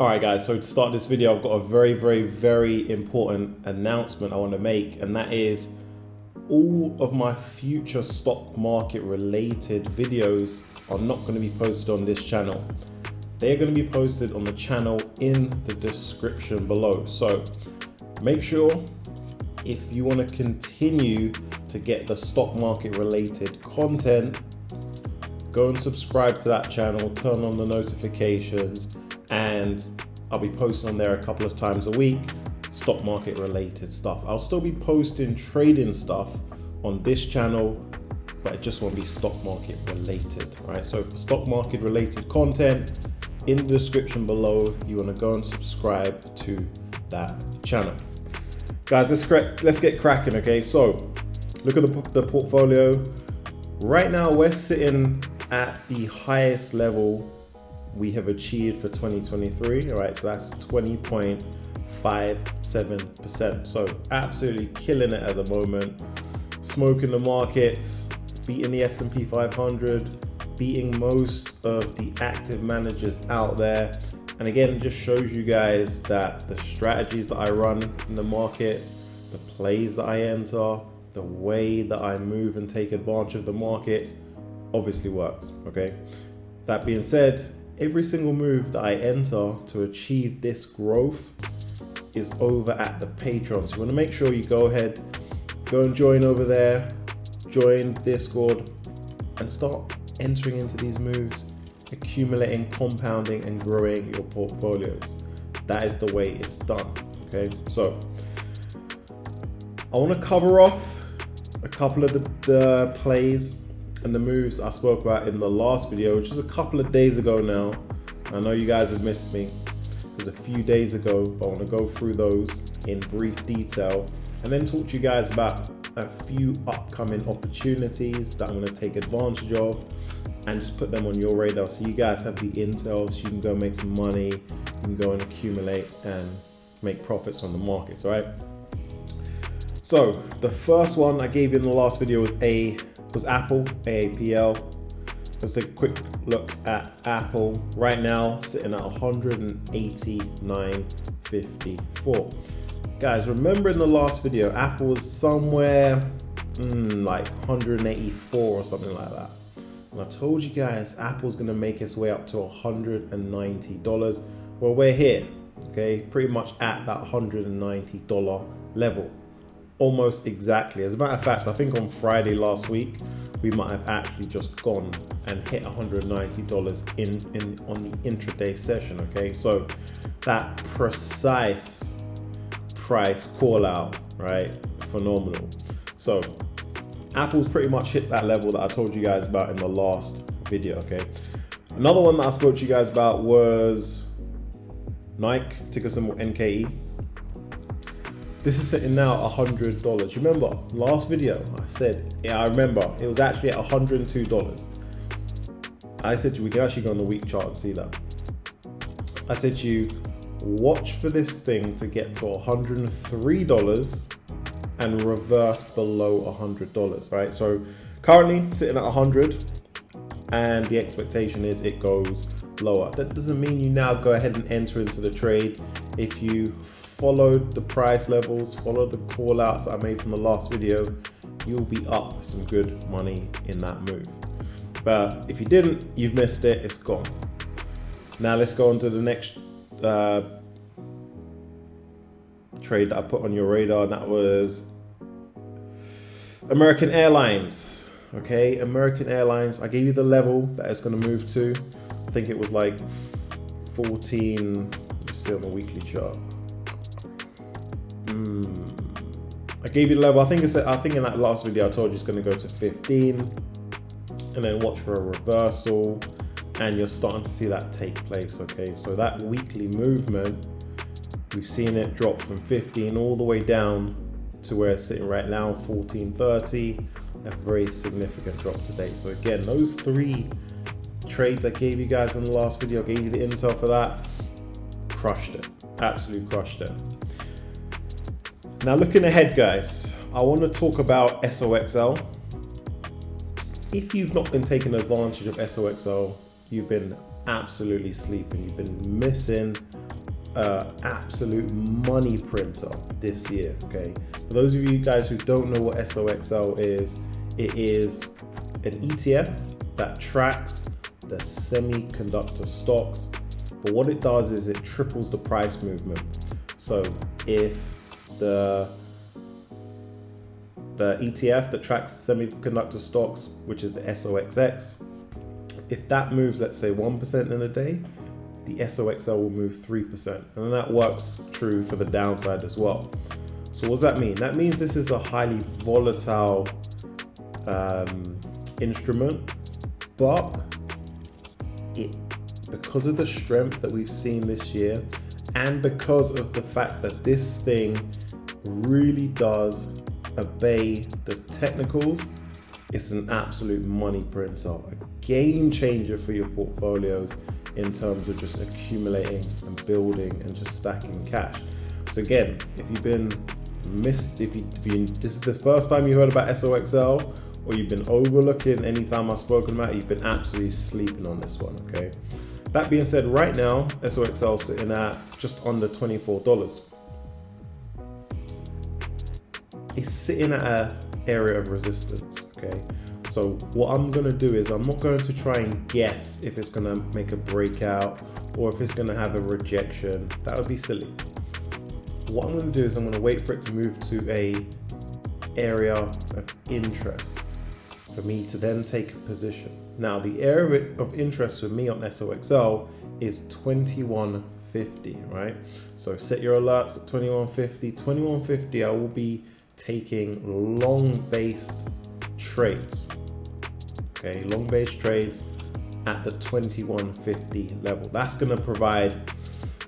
All right, guys, so to start this video, I've got a very important announcement I want to make, and that is all of my future stock market related videos are not going to be posted on this channel. They're going to be posted on the channel in the description below. So make sure, if you want to continue to get the stock market related content, go and subscribe to that channel, turn on the notifications, and I'll be posting on there a couple of times a week, stock market related stuff. I'll still be posting trading stuff on this channel, but it just won't be stock market related. All right, so for stock market related content, in the description below, you want to go and subscribe to that channel. Guys, let's get cracking, okay? So look at the portfolio. Right now, we're sitting at the highest level we have achieved for 2023. All right, so that's 20.57%. So absolutely killing it at the moment, smoking the markets, beating the S&P 500, beating most of the active managers out there. And again, it just shows you guys that the strategies that I run in the markets, the plays that I enter, the way that I move and take advantage of the markets obviously works, okay? That being said, every single move that I enter to achieve this growth is over at the Patreon. So you want to make sure you go ahead, go and join over there, join Discord, and start entering into these moves, accumulating, compounding, and growing your portfolios. That is the way it's done, okay? So I want to cover off a couple of the plays and the moves I spoke about in the last video, which is a couple of days ago now. I know you guys have missed me. It was a few days ago, but I want to go through those in brief detail and then talk to you guys about a few upcoming opportunities that I'm going to take advantage of and just put them on your radar so you guys have the intel, so you can go make some money, you can go and accumulate and make profits on the markets, all right? So the first one I gave you in the last video was Apple, AAPL. Let's take a quick look at Apple. Right now, sitting at 189.54. Guys, remember in the last video, Apple was somewhere like 184 or something like that. And I told you guys, Apple's gonna make its way up to $190. Well, we're here, okay? Pretty much at that $190 level. Almost exactly. As a matter of fact, I think on Friday last week, we might have actually just gone and hit $190 on the intraday session, okay? So that precise price call out, right? Phenomenal. So Apple's pretty much hit that level that I told you guys about in the last video, okay? Another one that I spoke to you guys about was Nike, ticker symbol NKE. This is sitting now at $100. You remember last video I said, yeah, I remember it was actually at $102. I said to you, we can actually go on the week chart and see that. I said to you, watch for this thing to get to $103 and reverse below $100, right? So currently sitting at 100 and the expectation is it goes lower. That doesn't mean you now go ahead and enter into the trade. If you followed the price levels, follow the call outs I made from the last video, you'll be up some good money in that move. But if you didn't, you've missed it, it's gone. Now let's go on to the next trade that I put on your radar, and that was American Airlines. Okay, American Airlines, I gave you the level that it's going to move to. I think it was like 14, let's see on the weekly chart. I gave you the level. I think in that last video I told you it's going to go to 15, and then watch for a reversal, and you're starting to see that take place. Okay, so that weekly movement, we've seen it drop from 15 all the way down to where it's sitting right now, 14.30. A very significant drop today. So again, those three trades I gave you guys in the last video, I gave you the intel for that, crushed it, absolutely crushed it. Now looking ahead, guys, I want to talk about SOXL. If you've not been taking advantage of SOXL, you've been absolutely sleeping. You've been missing absolute money printer this year. Okay, for those of you guys who don't know what SOXL is, it is an ETF that tracks the semiconductor stocks, but what it does is it triples the price movement. So if the ETF that tracks semiconductor stocks, which is the SOXX, if that moves, let's say 1% in a day, the SOXL will move 3%. And that works true for the downside as well. So what does that mean? That means this is a highly volatile instrument, but because of the strength that we've seen this year, and because of the fact that this thing really does obey the technicals, it's an absolute money printer, a game changer for your portfolios in terms of just accumulating and building and just stacking cash. So again, if you've been this is the first time you heard about SOXL, or you've been overlooking any time I've spoken about it, you've been absolutely sleeping on this one, okay? That being said, right now, SOXL is sitting at just under $24. It's sitting at an area of resistance, okay? So what I'm gonna do is I'm not going to try and guess if it's gonna make a breakout or if it's gonna have a rejection. That would be silly. What I'm gonna do is I'm gonna wait for it to move to a area of interest for me to then take a position. Now, the area of interest for me on SOXL is 2150, right? So set your alerts at 2150. 2150, I will be taking long-based trades. Okay, long-based trades at the 2150 level. That's gonna provide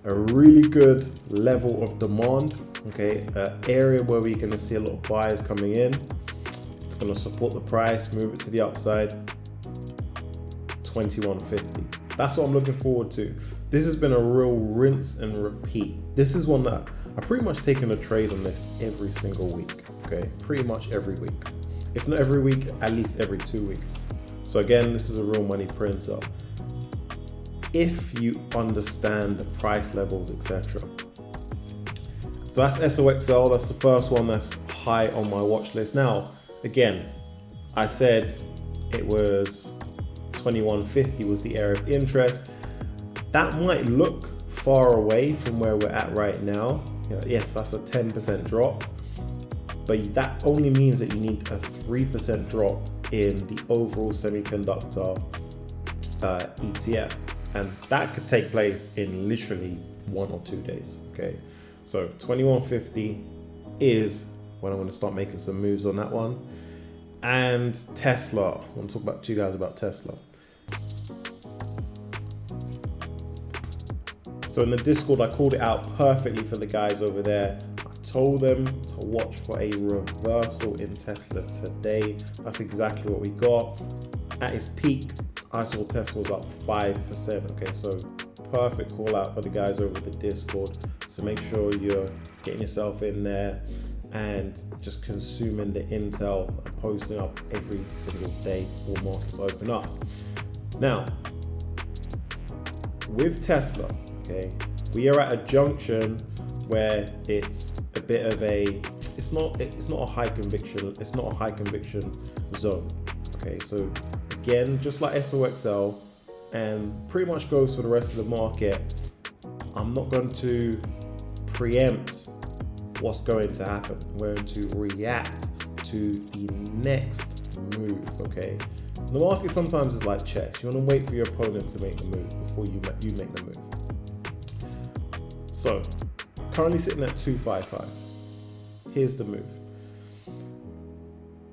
a really good level of demand, okay? An area where we're gonna see a lot of buyers coming in. It's gonna support the price, move it to the upside, 2150. That's what I'm looking forward to. This has been a real rinse and repeat. This is one that I pretty much taken a trade on this every single week, okay? Pretty much every week. If not every week, at least every 2 weeks. So again, this is a real money printer. If you understand the price levels, etc. So that's SOXL, that's the first one that's high on my watch list. Now, again, I said it was 2150 was the area of interest. That might look far away from where we're at right now. You know, yes, that's a 10% drop, but that only means that you need a 3% drop in the overall semiconductor ETF. And that could take place in literally 1 or 2 days, okay? So 2150 is when I'm gonna start making some moves on that one. And Tesla, I want to talk to you guys about Tesla. So in the Discord, I called it out perfectly for the guys over there. I told them to watch for a reversal in Tesla today. That's exactly what we got. At its peak, I saw Tesla was up 5%. Okay, so perfect call out for the guys over the Discord. So make sure you're getting yourself in there and just consuming the intel and posting up every single day before markets open up. Now, with Tesla, okay, we are at a junction where it's a bit of a, it's not a high conviction zone. Okay, so again, just like SOXL, and pretty much goes for the rest of the market, I'm not going to preempt what's going to happen. We're going to react to the next move, okay? The market sometimes is like chess. You want to wait for your opponent to make the move before you make the move. So, currently sitting at 255. Here's the move.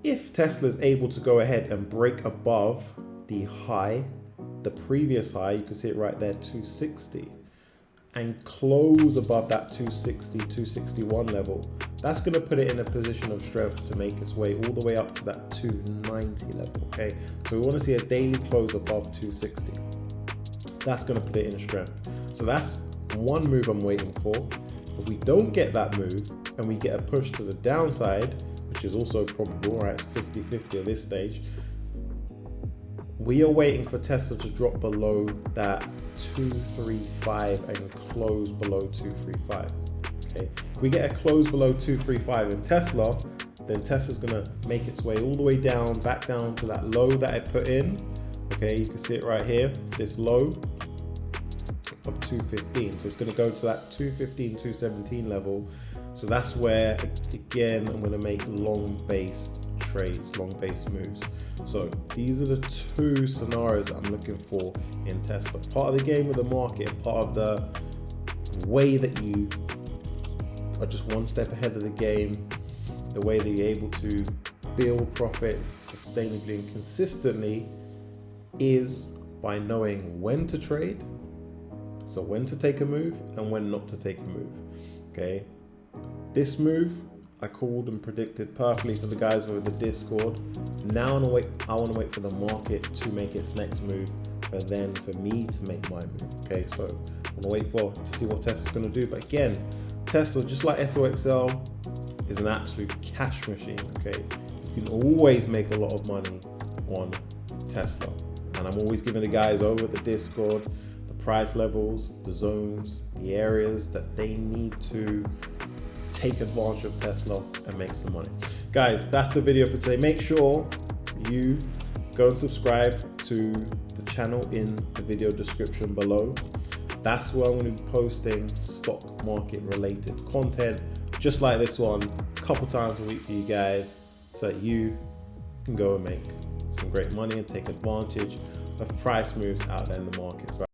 If Tesla is able to go ahead and break above the high, the previous high, you can see it right there, 260, and close above that 260, 261 level, that's going to put it in a position of strength to make its way all the way up to that 290 level, okay? So we want to see a daily close above 260. That's going to put it in strength. So that's one move I'm waiting for. If we don't get that move and we get a push to the downside, which is also probable, right? It's 50-50 at this stage. we are waiting for Tesla to drop below that 235 and close below 235. Okay, if we get a close below 235 in Tesla, then Tesla's gonna make its way all the way down, back down to that low that I put in. Okay, you can see it right here, this low of 215. So it's gonna go to that 215, 217 level. So that's where, again, I'm gonna make long-based trades, long-based moves. So these are the two scenarios that I'm looking for in Tesla. Part of the game of the market, part of the way that you are just one step ahead of the game, the way that you're able to build profits sustainably and consistently is by knowing when to trade. So when to take a move and when not to take a move. Okay. This move I called and predicted perfectly for the guys over the Discord. Now I want to wait for the market to make its next move, but then for me to make my move. Okay, so I want to wait to see what Tesla's going to do. But again, Tesla, just like SOXL, is an absolute cash machine. Okay, you can always make a lot of money on Tesla, and I'm always giving the guys over the Discord the price levels, the zones, the areas that they need to take advantage of Tesla and make some money. Guys, that's the video for today. Make sure you go and subscribe to the channel in the video description below. That's where I'm going to be posting stock market related content, just like this one, a couple times a week for you guys, so that you can go and make some great money and take advantage of price moves out there in the markets.